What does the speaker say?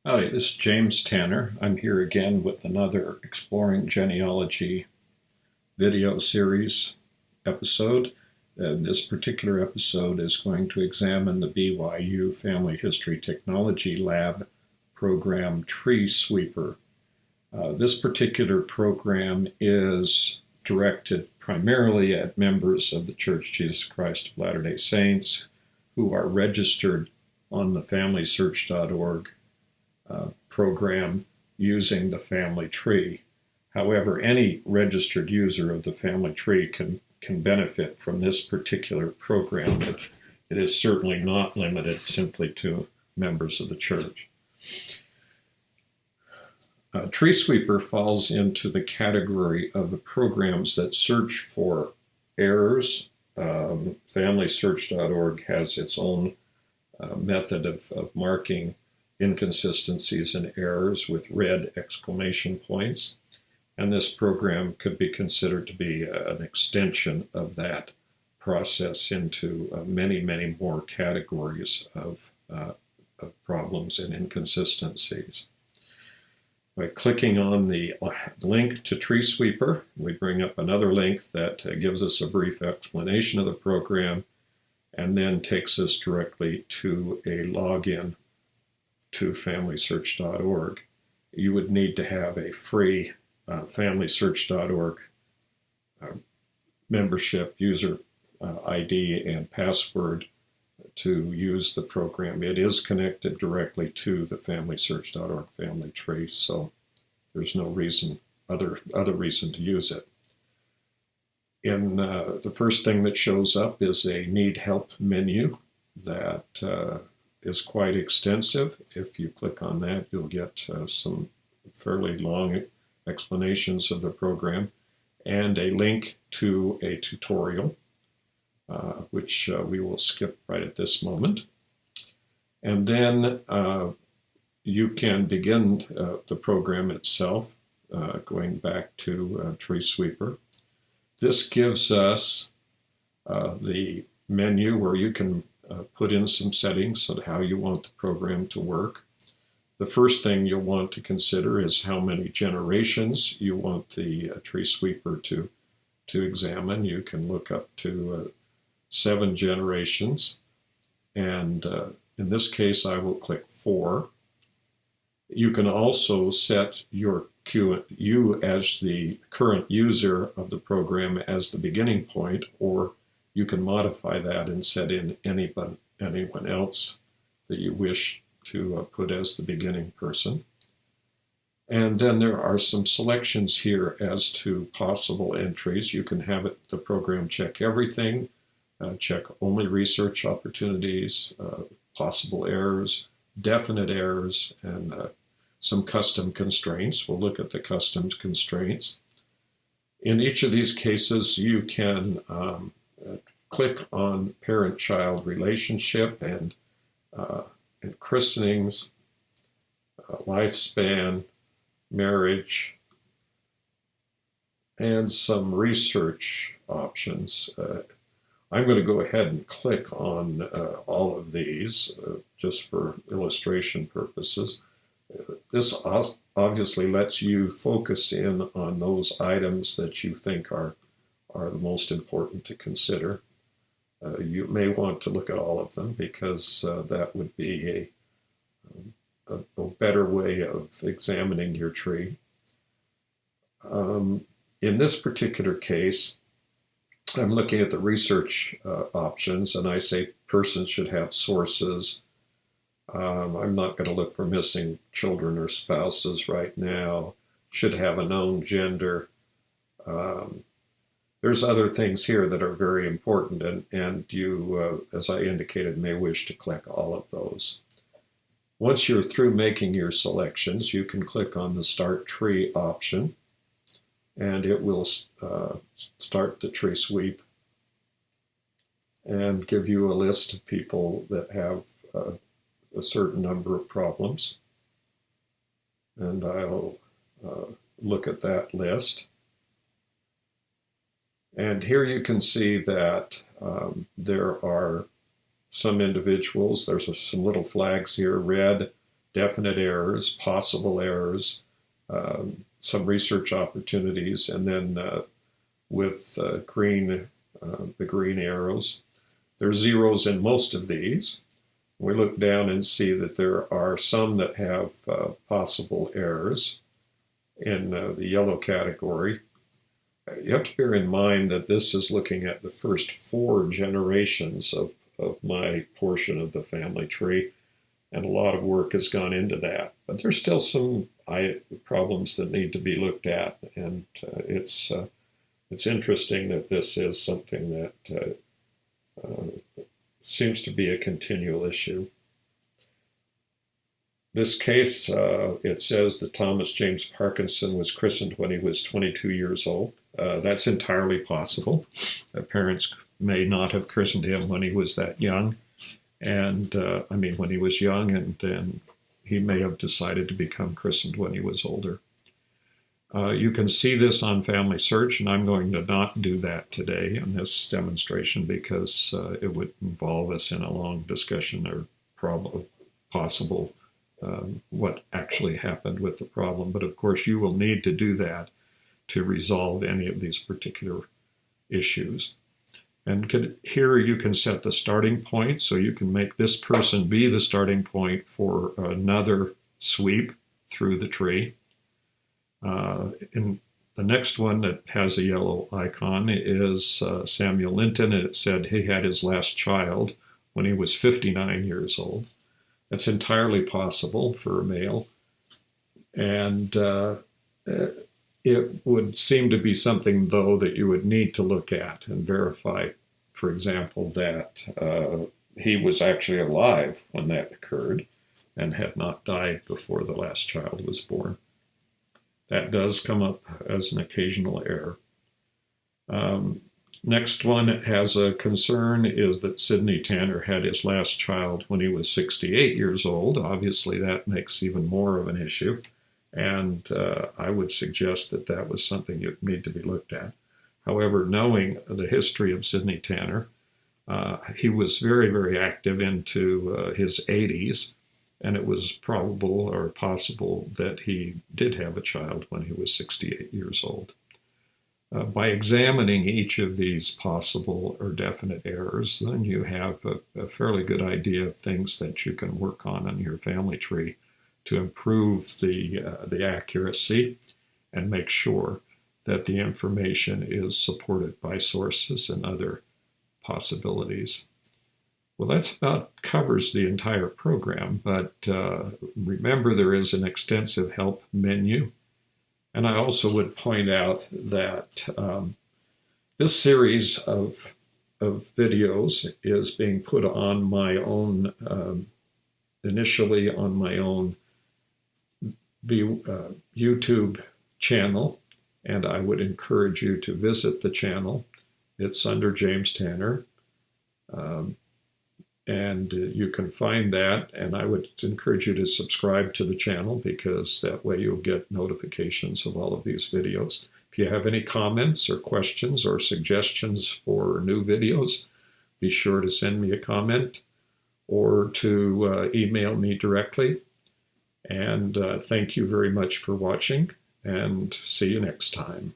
Howdy, this is James Tanner. I'm here again with another Exploring Genealogy video series episode. And this particular episode is going to examine the BYU Family History Technology Lab program Tree Sweeper. This particular program is directed primarily at members of the Church of Jesus Christ of Latter-day Saints who are registered on the FamilySearch.org program using the family tree. However, any registered user of the family tree can benefit from this particular program. It is certainly not limited simply to members of the church. Tree Sweeper falls into the category of the programs that search for errors. FamilySearch.org has its own method of marking inconsistencies and errors with red exclamation points. And this program could be considered to be an extension of that process into many, many more categories of problems and inconsistencies. By clicking on the link to Tree Sweeper, we bring up another link that gives us a brief explanation of the program and then takes us directly to a login to FamilySearch.org. You would need to have a free FamilySearch.org membership user ID and password to use the program. It is connected directly to the FamilySearch.org family tree, so there's no other reason to use it. In the first thing that shows up is a Need Help menu that is quite extensive. If you click on that, you'll get some fairly long explanations of the program and a link to a tutorial, which we will skip right at this moment. And then you can begin the program itself, going back to Tree Sweeper. This gives us the menu where you can put in some settings on how you want the program to work. The first thing you'll want to consider is how many generations you want the Tree Sweeper to examine. You can look up to 7 generations, and in this case I will click 4. You can also set you as the current user of the program as the beginning point, or you can modify that and set in anyone else that you wish to put as the beginning person. And then there are some selections here as to possible entries. You can have the program check everything, check only research opportunities, possible errors, definite errors, and some custom constraints. We'll look at the custom constraints. In each of these cases, you can click on parent-child relationship and christenings, lifespan, marriage, and some research options. I'm going to go ahead and click on all of these just for illustration purposes. This obviously lets you focus in on those items that you think are the most important to consider. You may want to look at all of them because that would be a better way of examining your tree. In this particular case, I'm looking at the research options, and I say persons should have sources. I'm not going to look for missing children or spouses right now. Should have a known gender. There's other things here that are very important, and you, as I indicated, may wish to click all of those. Once you're through making your selections, you can click on the Start Tree option, and it will start the tree sweep and give you a list of people that have a certain number of problems. And I'll look at that list. And here you can see that there are some individuals. There's some little flags here: red, definite errors, possible errors, some research opportunities, and then with green, the green arrows. There's zeros in most of these. We look down and see that there are some that have possible errors in the yellow category. You have to bear in mind that this is looking at the first 4 generations of my portion of the family tree, and a lot of work has gone into that. But there's still some problems that need to be looked at, and it's interesting that this is something that seems to be a continual issue. This case, it says that Thomas James Parkinson was christened when he was 22 years old. That's entirely possible. Parents may not have christened him when he was that young. And I mean, when he was young, and then he may have decided to become christened when he was older. You can see this on Family Search, and I'm going to not do that today in this demonstration because it would involve us in a long discussion or possible what actually happened with the problem. But of course, you will need to do that to resolve any of these particular issues. And here you can set the starting point, so you can make this person be the starting point for another sweep through the tree. In the next one that has a yellow icon is Samuel Linton, and it said he had his last child when he was 59 years old. That's entirely possible for a male, and it would seem to be something, though, that you would need to look at and verify, for example, that he was actually alive when that occurred and had not died before the last child was born. That does come up as an occasional error. Next one that has a concern is that Sidney Tanner had his last child when he was 68 years old. Obviously, that makes even more of an issue. And I would suggest that that was something that need to be looked at. However, knowing the history of Sidney Tanner, he was very, very active into his 80s, and it was probable or possible that he did have a child when he was 68 years old. By examining each of these possible or definite errors, then you have a fairly good idea of things that you can work on in your family tree to improve the accuracy and make sure that the information is supported by sources and other possibilities. Well, that's about covers the entire program, but remember there is an extensive help menu. And I also would point out that this series of videos is being put on my own, initially on my own YouTube channel, and I would encourage you to visit the channel. It's under James Tanner, and you can find that, and I would encourage you to subscribe to the channel because that way you'll get notifications of all of these videos. If you have any comments or questions or suggestions for new videos, be sure to send me a comment or to email me directly. And thank you very much for watching, and see you next time.